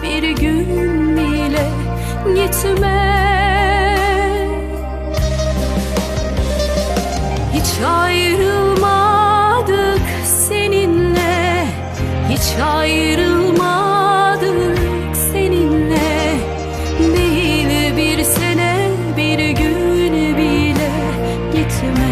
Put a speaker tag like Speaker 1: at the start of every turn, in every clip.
Speaker 1: bir gün bile gitme. Hiç ayrılmadık seninle, hiç ayrılmadık seninle. Değil bir sene, bir gün bile gitme.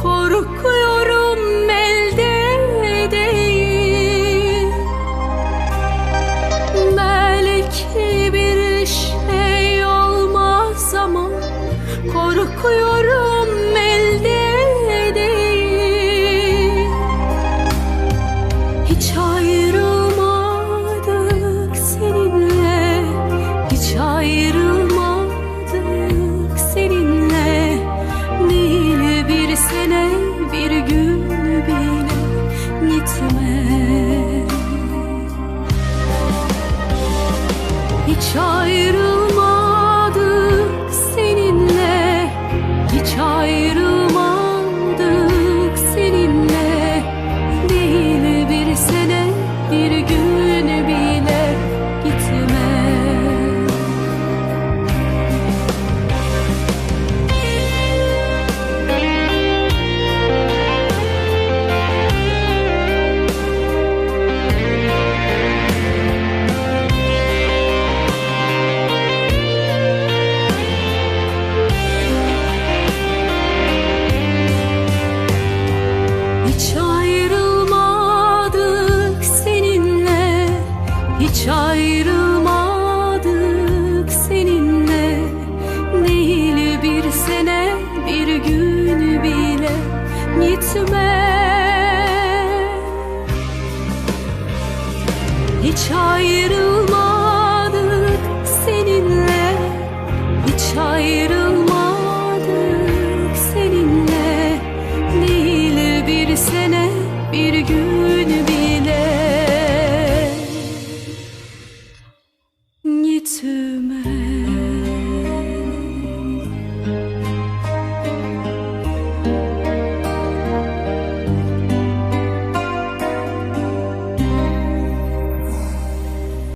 Speaker 1: Korkuyorum elde değil. Belki bir şey olmaz ama korkuyorum elde değil. Hiç ayrılmadık seninle, hiç ayrılmadık seninle. Değil bir sene, bir gün bile gitme. Hiç ayrılmadık seninle, hiç ayrılmadık seninle. Değil bir sene, bir gün bile gitme. Hiç ayrılmadık seninle, hiç ayrılmadık seninle. Değil bir sene, bir gün bile gitme. Hiç ayrılmadık seninle, hiç ayrılmadık